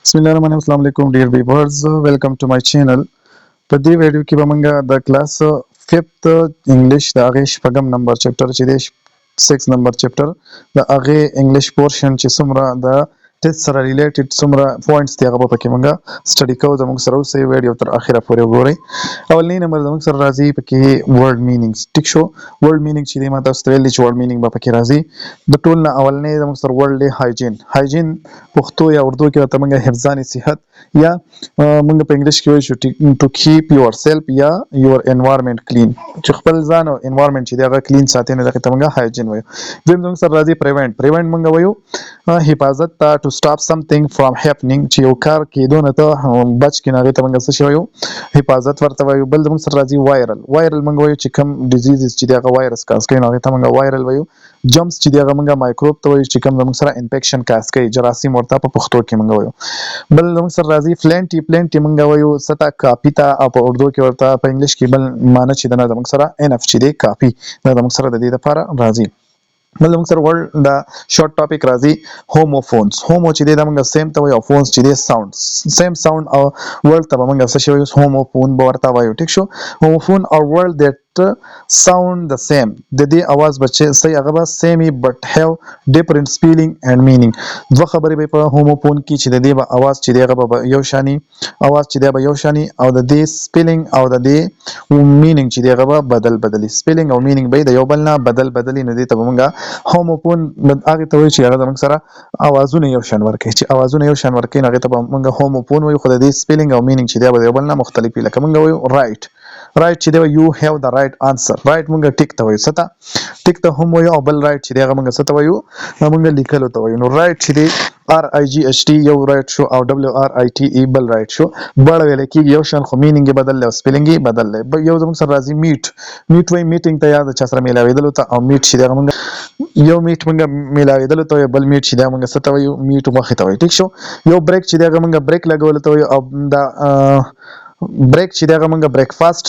بسم الله الرحمن الرحیم. السلام علیکم ډیر ویورز، ویلکم ټو مای چینل. په دې ویډیو کې به موږ د کلاس 5th انګلیش د هغې شپږم نمبر چپټر چې دی 6 نمبر چپټر د هغې انګلیش پورشن چې څومره د ټیسټ سره ریلیټډ څومره پوینټس دي هغه به پکې موږ سټډي کوو. زموږ سره اوسئ، ویډیو تر اخره پورې وګورئ. اولنی نمبر زموږ سره راځي پکې ورډ مینینګز. ټیک شو، ورډ مینینګ چې دی ما تاسو ته ویل دي چې ورډ مینینګ به پکې راځي. د ټول نه اولنی زموږ سره ورډ دی هایجین. هایجین پښتو یا اردو کې ورته موږ حفظان صحت یا موږ په انګلیش کې وایو ټو کیپ یور سیلف یا یور انوایرمنټ کلین، چې خپل ځان او انوایرمنټ چې دی هغه کلین ساتي، نو دغه ته موږ هایجین وایو. دویم زموږ سره راځي پریونټ. پریونټ موږ وایو حفاظت ته، ټو سټاپ سمثینګ فرام هیپنینګ، چې یو کار کېدو نه ته بچ کړي، نو هغې ته موږ څه شی وایو؟ حفاظت ورته وایو. بل زموږ سره راځي وایرل. وایرل موږ وایو چې کوم ډیزیزز چې دی هغه وایرس کاز کوي، نو هغې ته موږ وایرل وایو. جمپس چې دی هغه موږ مایکروب ته وایو چې کوم زموږ سره انفیکشن کاز کوي، جراثیم ورته په پښتو کې موږ وایو. بل زموږ سره راځي پلینټي. پلینټي موږ وایو ستا کافي ته، او په اردو کې ورته په انګلیش کې بل معنی چې دی زموږ سره انف چې دی کافي، دا زموږ سره د دې لپاره راځي. بل زموږ سره ورډ د شارټ ټاپک راځي هوموفونز. هومو چې دی دا موږ سیم ته وایو، او فونز چې دی ساوند، سیم ساوند، او ورډ ته به موږ څه شی وایو؟ هوموفون به ورته وایو. ټیک شو، هوموفون او ورډ دیټ sound the same. د دې اواز به چې صحیح هغه به same but have different spelling and meaning. دوه خبرې به په هوموفون کې چې د دې به اواز چې دی هغه به یو شانی، اواز چې دی به یو شانی، او د دې سپیلینګ او د دې مینینګ چې دی هغه به بدلی. سپیلینګ او مینینګ به د یو بل نه بدلی، نو دې ته به موږ هوموفون هغې ته وایو چې هغه زموږ سره اوازونه یو شان ورکوي. چې اوازونه یو شان ورکوي نو هغې ته به موږ هوموفون وایو، خو د دې سپیلینګ او مینینګ چې دی به د یو بل نه مختلف وي. لکه موږ وایو رایټ. رایټ چې دی یو هیو د رایټ آنسر. رایټ موږ ټیک ته وایو، څه ته؟ ټیک ته هم وایو. او بل رایټ چې دی هغه موږ څه ته وایو؟ موږ لیکلو ته وایو. نو رایټ چې دی RIGHT یو رایټ شو، او WRITE بل رایټ شو. دواړه ویل کېږي یو شان، خو مینینګ یې بدل دی او سپیلینګ یې بدل دی. یو زموږ سره راځي میټ. میټ وایي میټینګ ته، یا د چا سره میلاوېدلو ته. او میټ چې دی هغه موږ یو میټ موږ میلاوېدلو ته وایو، بل میټ چې دی موږ څه ته وایو؟ میټ غوښې ته وایو. ټیک شو. یو بریک چې دی هغه موږ بریک لګولو ته وایو، او دا بریک چې دی هغه موږ بریکفاسټ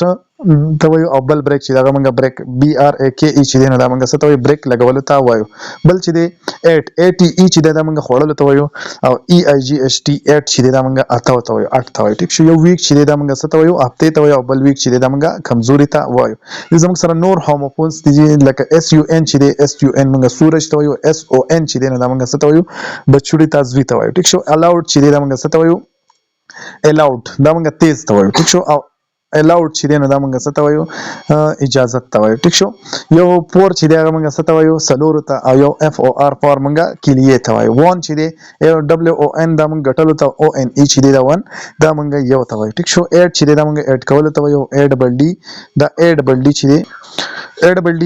ته وایو، او بل بریک چې دی هغه موږ بریک BRAKE چې دی نو دا موږ څه ته وایو؟ بریک لګولو ته وایو. بل چې دی ATE چې دی دا موږ خوړلو ته وایو، او EIGHT چې دی دا موږ اتو ته وایو، اټ ته وایو. ټیک شو. یو ویک چې دی دا موږ څه ته وایو؟ هفتې ته وایو، او بل ویک چې دی دا موږ کمزوري ته وایو. زموږ سره نور هوموفونز دي لکه SUN چې دی SUN موږ سورج ته وایو. SON چې دی نو دا موږ څه ته وایو؟ بچوړي ته زوی ته وایو. ټیک شو. الاؤډ چې دی دا موږ څه ته وایو؟ الاؤډ دا موږ تیز ته وایو. ټیک شو. او الاؤډ چې دی نو دا موږ څه ته وایو؟ اجازت ته وایو. ټیک شو. یو فور چې دی هغه موږ څه ته وایو؟ څلورو ته. او یو FOR فور موږ کلیې ته وایو. ون چې دی WON دا موږ ګټلو ته. ONE چې دی دا ون دا موږ یو ته وایو. ټیک شو. ایډ چې دی دا موږ ایډ کولو ته وایو. ADD دا ADD چې دی ADD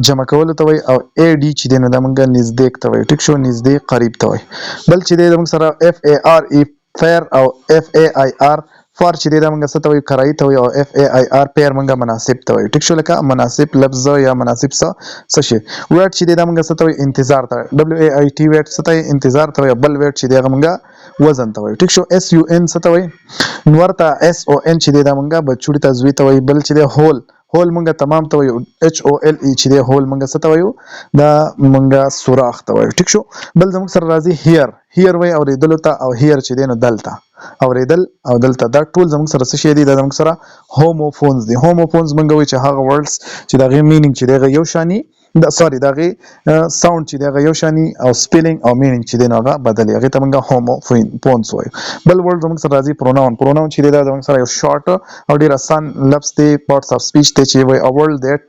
جمع کولو ته وایي. او AD چې دی نو دا موږ نزدېک ته وایو. ټیک شو. نزدې قریب ته وایي. بل چې دی موږ سره FARE فیر، او FAIR فار چې دی دا موږ څه ته وایو؟ کرایي ته وایو. او FAIR پیر موږ مناسب ته وایو. ټیک شو. لکه مناسب لفظ یا مناسب څه شي. ویټ چې دی دا موږ څه ته وایو؟ انتظار ته. WAIT ویټ څه ته انتظار ته وایو. بل ویټ چې دی هغه موږ وزن ته وایو. ټیک شو. SUN څه ته وایي؟ نور ته. SON چې دی دا موږ بچوړي ته زوی ته وایي. بل چې دی هول موږ تمام ته وایو. HOLE چې دی هول موږ څه ته وایو؟ دا موږ سوراخ ته وایو. ټیک شو. بل زموږ سره راځي هیر. هیر وایي اورېدلو ته، او هیر چې دی نو دلته اورېدل او دلته. دا ټول زموږ سره څه شی دي؟ دا زموږ سره هوموفونز دي. هوموفونز موږ وایو چې هغه ورډز چې د هغې مینینګ چې دی هغه یو شاني، د هغې ساوند چې دی هغه یو شاني، او سپیلینګ او مینینګ چې دی نو هغه بدلي، هغې ته موږ هوموفونز وایو. بل ورډ زموږ سره راځي پروناون. پروناون چې دی دا زموږ سره یو شارټ او ډېر اسان لفظ دی، پارټس اف سپیچ دی، چې وایي ا ورډ دیټ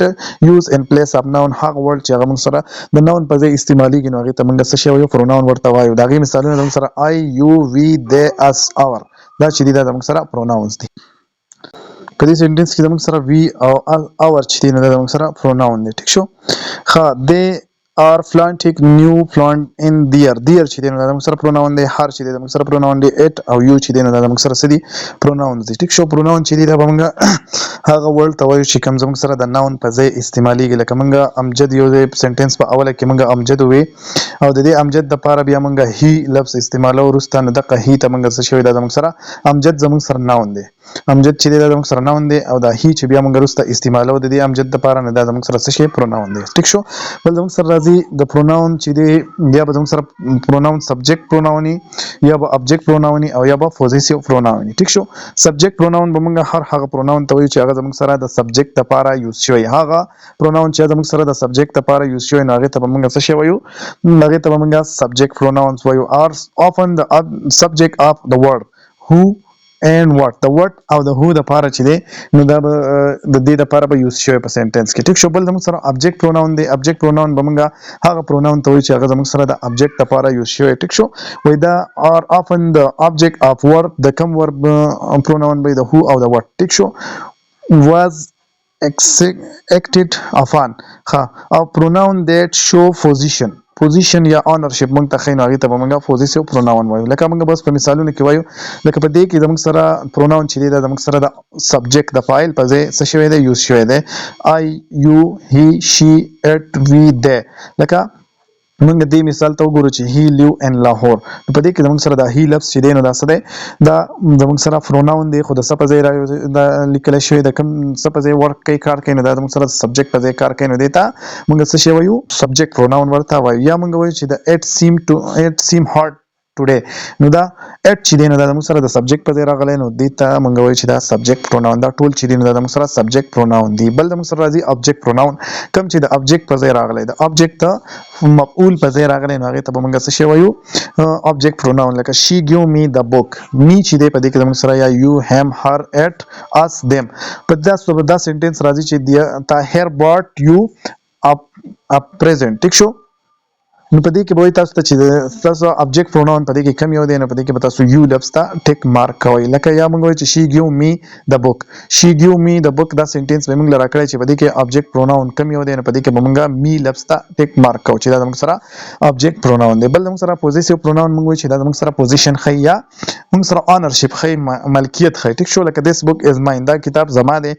یوز ان پلیس اف ناون. هغه ورډ چې هغه موږ سره د ناون په ځای استعمالېږي، نو هغې ته موږ څه شی وایو؟ پروناون ورته وایو. د هغې مثالونه زموږ سره I, you, we, they, us, our. دا چې دی دا زموږ سره پروناونز دي. په دې سنټنس کې زموږ سره وی او اور چې دی نو دا زموږ سره پروناون دی. ټیک شو. ښه. they are planting new plant in their. their چې دی نو دا زموږ سره پروناون دی. هر چې دی زموږ سره پروناون دی. it او you چې دی نو دا زموږ سره څه دي؟ پروناونز دي. ټیک شو. پروناون چې دی دا به موږ هغه ورډ ته وایو چې کوم زموږ سره د ناون په ځای استعمالیږي. لکه موږ امجد یو د سنټنس په اوله کې موږ امجد وې او د دې امجد د پاره بیا موږ هی لفظ استعمالو وروسته نو دغه هی ته موږ څه شوی دا زموږ سره امجد زموږ سره ناون دی. امجد چې دی دا زموږ سره ناون دی او دا هی چې بیا موږ وروسته استعمالو د دې امجد د پاره نه دا زموږ سره څه شی پروناون دی. ټیک شو. بل زموږ سره راځي د پروناون چې دی یا به زموږ سره پروناون سبجیکټ پروناونی یا به ابجیکټ پروناونی او یا به پوزیسیو پروناونی. ټیک شو. سبجیکټ پروناون به موږ هغه پروناون ته وایو چې هغه زموږ سره د سبجیکټ لپاره یوز شوی. هغه پروناون چې زموږ سره د سبجیکټ لپاره یوز شوی نو هغه ته به موږ څه شی وایو؟ هغه ته به موږ سبجیکټ پروناونز وایو. are often the subject of the word who and what. the what او the who د پاره چې دی نو دا به د دې د پاره به یوز شوی په سنټنس کې. ټیک شو. بل زموږ سره ابجیکټ پروناون دی. ابجیکټ پروناون به موږ هغه پروناون ته وایو چې هغه زموږ سره د ابجیکټ لپاره یوز شوی. ټیک شو. وای دا are often the object of verb. د کوم ورب پروناون به د who او د what. ټیک شو. was acted upon. او pronoun that show position یا اونرشپ مونږ ته خینو هغه ته مونږه پوزیسیو پروناون وایو. لکه مونږ بس په مثالونو کې وایو لکه په دې کې زموږ سره پروناون چې دی دا زموږ سره د سبجیکټ د فاعل په ځای څه شوی دی یوز شوی دی. I you he she it we they. لکه موږ دې مثال ته وګورو چې he live in لاهور نو په دې کې زموږ سره د he لفظ چې دی نو دا څه دی دا زموږ سره پروناون دی خو د څه په ځای دا لیکل شوی د کوم څه په ځای ورک کوي کار کوي نو دا زموږ سره سبجیکټ په ځای کار کوي نو دی ته موږ څه شی وایو؟ سبجیکټ پروناون ورته وایو. یا موږ وایو چې د it seem hard today نو دا it چې دی نو دا زموږ سره د سبجیکټ په ځای راغلی نو دې ته موږ وایو چې دا سبجیکټ پروناون. دا ټول چې دی نو دا زموږ سره سبجیکټ پروناون دی. بل زموږ سره راځي ابجیکټ پروناون. کوم چې د ابجیکټ په ځای راغلی د ابجیکټ ته مفعول په ځای راغلی نو هغې ته به موږ څه شی وایو؟ ابجیکټ پروناون. لکه she give me the book. می چې دی په دې کې زموږ سره یا you him her it us them په دا سنټنس راځي چې تا here brought you a present. ټیک شو. نو په دې کې به وایي تاسو ته چې تاسو ابجیکټ پروناون په دې کې کم یو دی نو په دې کې به تاسو یو لفظ ته ټیک مارک کوئ. لکه یا موږ وایو چې she give me the book. she give me the book دا سنټنس به موږ لرا کړی چې په دې کې ابجیکټ پروناون کم یو دی نو په دې کې به موږ می لفظ ته ټیک مارک کوو چې دا زموږ سره ابجیکټ پروناون دی. بل زموږ سره پوزیسیو پروناون موږ وایو چې دا زموږ سره پوزیشن ښیي یا موږ سره اونرشپ ښیي ملکیت ښیي. ټیک شو. لکه this book is mine. دا کتاب زما دی.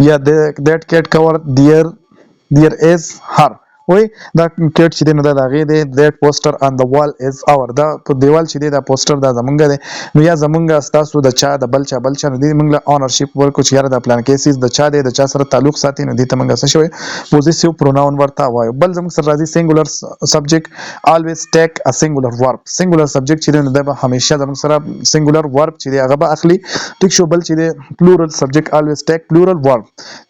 یا that cat cover there is her. وای دا کټ چې دی نو دا د هغې دی. that poster on the wall is our. دا په دیوال چې دی دا پوسټر دا زمونږ دی. نو یا زمونږ ستاسو د چا د بل چا نو دې موږ له اونرشپ ورکړو چې یاره دا پلان کیسز د چا دی د چا سره تعلق ساتي نو دې ته موږ څه شوی پوزیسیو پروناون ورته وایو. بل زموږ سره راځي سینګولر سبجیکټ. always take a singular verb. سینګولر سبجیکټ چې دی نو دا به همیشه زموږ سره سینګولر ورب چې دی هغه به اخلي. ټیک شو. بل چې دی پلورل سبجیکټ. always take plural verb.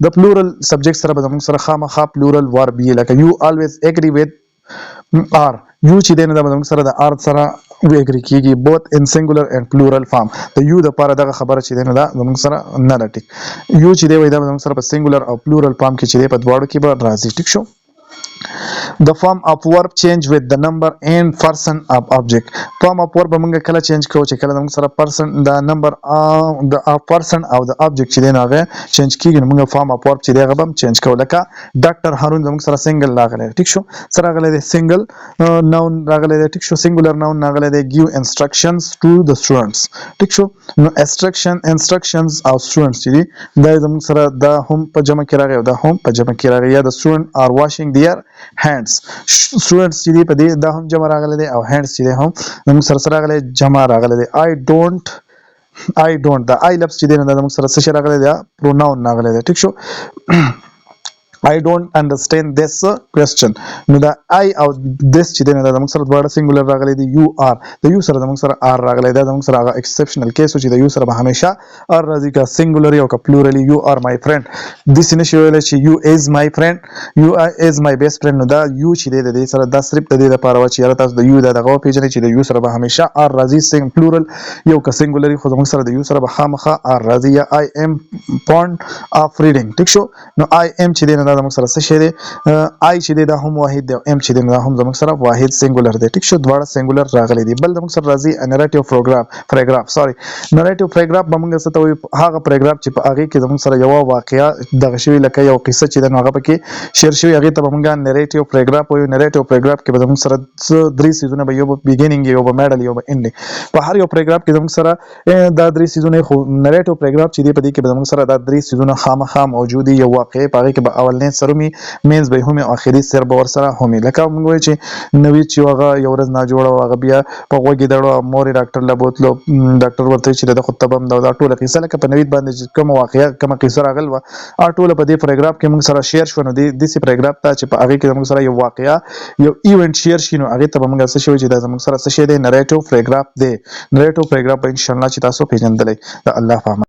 د پلورل سبجیکټ سره به زموږ سره خامخا پلورل ورب یې لکه you always agree with are. you چې دی نو دا به زموږ سره د are سره اګری کیږي both in singular and plural form. د you د پاره دغه خبره چې دی نو دا زموږ سره نه ده ټیک. you چې دی وای دا زموږ سره په singular او plural form کې چې دی په دواړو کې به راځي. ټیک شو. The form of verb change with the number and person of object. Form of verb موږ کله چینج کوو چې کله موږ سره person د نمبر د person او د object چې دی نو هغه چینج کیږي نو موږ form of verb چې دی هغه هم چینج کوو. لکه ډاکټر هارون زموږ سره سنگل راغلی. ټیک شو. سره راغلی دی سنگل ناون راغلی دی. ټیک شو. سنگولر ناون راغلی دی. give instructions to the students. ټیک شو. نو instructions او students چې دی دا زموږ سره دا هم په جمع کې راغی او دا هم په جمع کې راغی. یا the student are washing their hands. students چې دی په دې دا هم جمع راغلی دی او hands چې دی هم موږ سره راغلی جمع راغلی دی. I don't دا I لفظ چې دی نو دا موږ سره څه شی راغلی دی پروناون راغلی دی. ټیک شو. I don't understand this question. نو دا I او this چې دی نو دا موږ سره دواړه سنگولر راغلی دی. you are د you سره موږ سره are راغلی دا موږ سره هغه ایکسپشنل کیس چې د you سره به همیشه are راځي که سنگولر او که پلورلی. you are my friend. داسې نشي ویلی چې you is my friend. you is my best friend. نو دا you چې دی د دې سره دا صرف د دې لپاره چې یاره تاسو د you دا دغه وپېژنئ چې د you سره به همیشه are راځي پلورل یو که سنگولري خو زموږ سره د you سره به خامخا are راځي. یا I am fond of reading. ټیک شو. نو I am چې دی نو دا دا زموږ سره څه شی دی آی چې دی دا هم واحد دی او ام چې دی دا هم زموږ سره واحد سنګولر دی ټیک شو دواړه سنګولر راغلي دي بل زموږ سره راځي نریټیو پاراګراف سوري نریټیو پاراګراف به موږ څه ته وایو هغه پاراګراف چې په هغې کې زموږ سره یوه واقعه دغه شوي لکه یو قصه چې ده نو هغه پکې شیر شوي هغې ته به موږ نریټیو پاراګراف وایو نریټیو پاراګراف کې به زموږ سره درې څیزونه به یو به بیګیننګ یو به میډل یو به انډ په هر یو پاراګراف کې زموږ سره دا درې څیزونه خو نریټیو پاراګراف چې دی په دې کې به زموږ سره دا درې څیزونه خامخا موجود دي یو واقعې په هغې کې به اولنی سر ومي مینځ به یې هم او آخري سر به ورسره هم وي لکه موږ وایو چې نوید چې هغه یو ورځ ناجوړه و هغه بیا په غوږ یې دړو مور یې ډاکټر له بوتلو ډاکټر ورته وایي چې د خو تبه هم ده دا ټوله قصه لکه په نوید باندې چې کومه واقعه کومه قصه راغل وه هغه ټوله په دې پاراګراف کې موږ سره شیر شوه نو داسې پاراګراف ته چې په هغې کې زموږ سره یو واقعه یو ایونټ شیر شي نو هغې ته به موږ څه شی وایو چې دا زموږ سره څه شی دی نریټیو پاراګراف دی نریټیو پاراګراف به انشاءالله چې تاسو پېژندلی د الله په امان